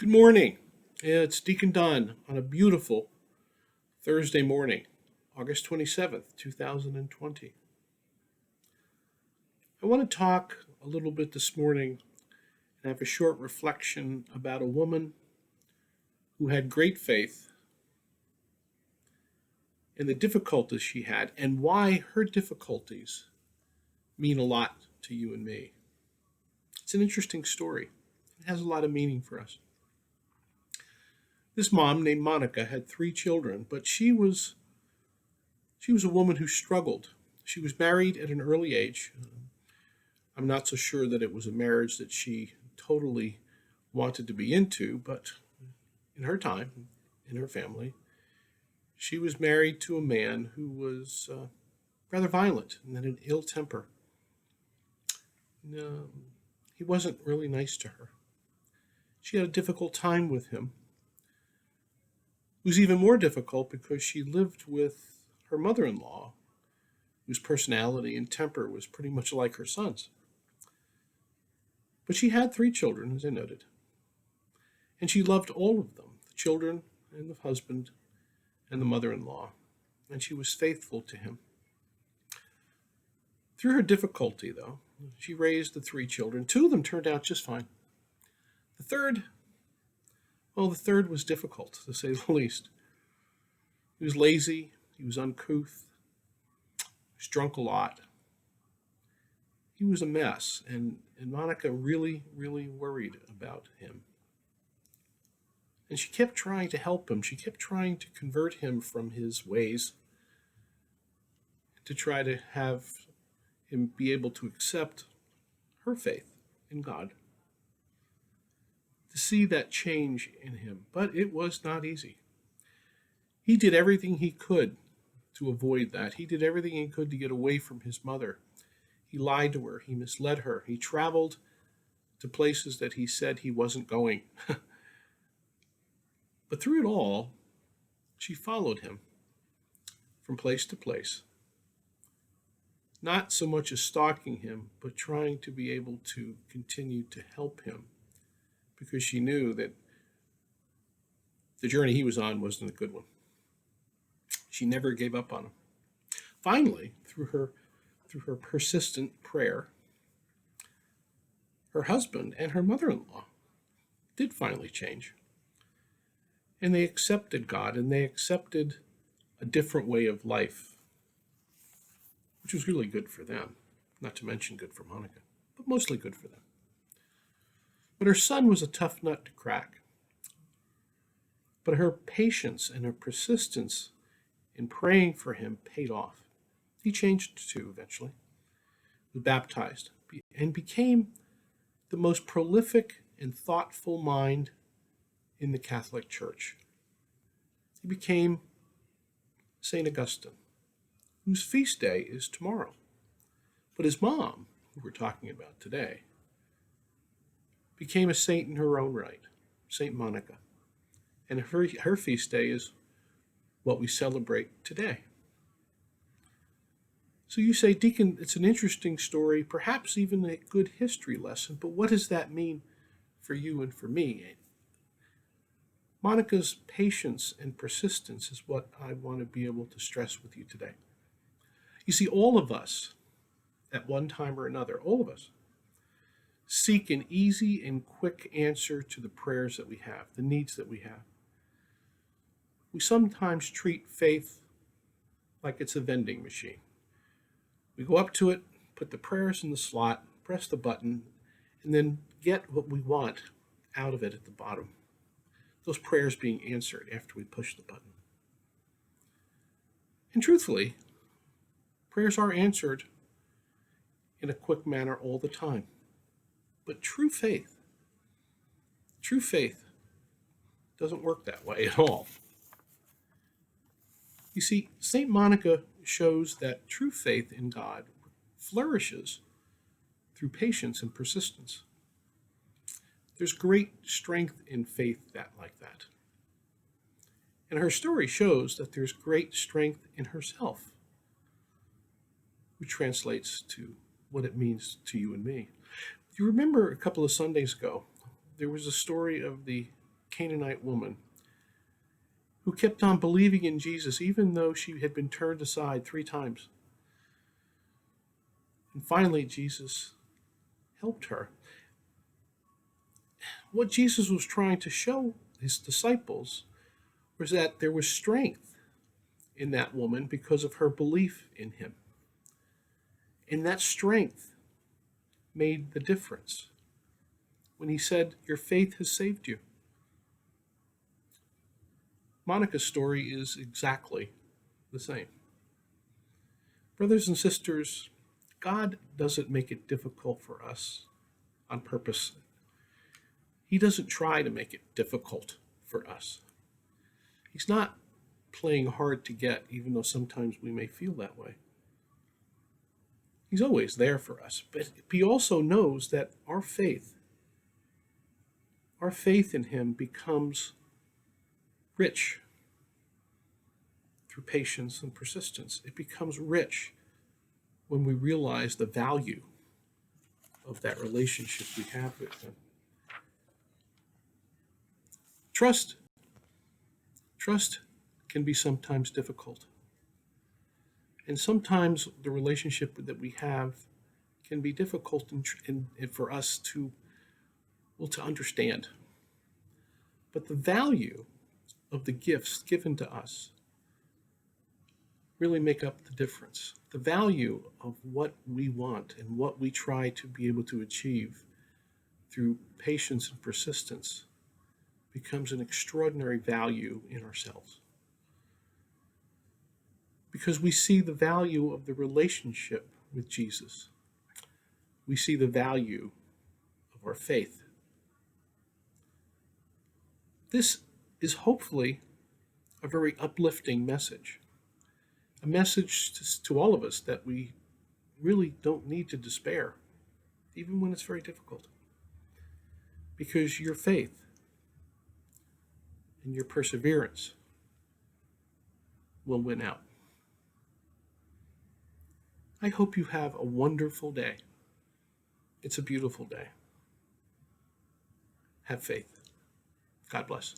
Good morning. It's Deacon Dunn on a beautiful Thursday morning, August 27th, 2020. I want to talk a little bit this morning and have a short reflection about a woman who had great faith and the difficulties she had and why her difficulties mean a lot to you and me. It's an interesting story. It has a lot of meaning for us. This mom named Monica had three children, but she was a woman who struggled. She was married at an early age. I'm not so sure that it was a marriage that she totally wanted to be into, but in her time, in her family, she was married to a man who was rather violent and had an ill temper. No, he wasn't really nice to her. She had a difficult time with him. It was even more difficult because she lived with her mother-in-law, whose personality and temper was pretty much like her son's. But she had three children, as I noted, and she loved all of them, the children and the husband and the mother-in-law, and she was faithful to him. Through her difficulty, though, she raised the three children. Two of them turned out just fine. The third, well, the third was difficult, to say the least. He was lazy, he was uncouth, he was drunk a lot. He was a mess, and Monica really, really worried about him. And she kept trying to help him. She kept trying to convert him from his ways, to try to have him be able to accept her faith in God, to see that change in him. But it was not easy. He did everything he could to avoid that. He did everything he could to get away from his mother. He lied to her. He misled her. He traveled to places that he said he wasn't going. But through it all, she followed him from place to place, not so much as stalking him, but trying to be able to continue to help him, because she knew that the journey he was on wasn't a good one. She never gave up on him. Finally, through her persistent prayer, her husband and her mother-in-law did finally change. And they accepted God, and they accepted a different way of life, which was really good for them, not to mention good for Monica, but mostly good for them. But her son was a tough nut to crack. But her patience and her persistence in praying for him paid off. He changed too eventually, was baptized, and became the most prolific and thoughtful mind in the Catholic Church. He became St. Augustine, whose feast day is tomorrow. But his mom, who we're talking about today, became a saint in her own right, St. Monica. And her feast day is what we celebrate today. So you say, Deacon, it's an interesting story, perhaps even a good history lesson, but what does that mean for you and for me? Monica's patience and persistence is what I want to be able to stress with you today. You see, all of us, at one time or another, all of us, seek an easy and quick answer to the prayers that we have, the needs that we have. We sometimes treat faith like it's a vending machine. We go up to it, put the prayers in the slot, press the button, and then get what we want out of it at the bottom. Those prayers being answered after we push the button. And truthfully, prayers are answered in a quick manner all the time. But true faith doesn't work that way at all. You see, St. Monica shows that true faith in God flourishes through patience and persistence. There's great strength in faith like that. And her story shows that there's great strength in herself, which translates to what it means to you and me. If you remember a couple of Sundays ago, there was a story of the Canaanite woman who kept on believing in Jesus even though she had been turned aside 3 times. And finally, Jesus helped her. What Jesus was trying to show his disciples was that there was strength in that woman because of her belief in him. And that strength made the difference when he said, "Your faith has saved you." Monica's story is exactly the same. Brothers and sisters, God doesn't make it difficult for us on purpose. He doesn't try to make it difficult for us. He's not playing hard to get, even though sometimes we may feel that way. He's always there for us, but he also knows that our faith in him becomes rich through patience and persistence. It becomes rich when we realize the value of that relationship we have with him. Trust can be sometimes difficult. And sometimes the relationship that we have can be difficult and for us to understand. But the value of the gifts given to us really make up the difference. The value of what we want and what we try to be able to achieve through patience and persistence becomes an extraordinary value in ourselves. Because we see the value of the relationship with Jesus. We see the value of our faith. This is hopefully a very uplifting message. A message to all of us that we really don't need to despair, even when it's very difficult. Because your faith and your perseverance will win out. I hope you have a wonderful day. It's a beautiful day. Have faith. God bless.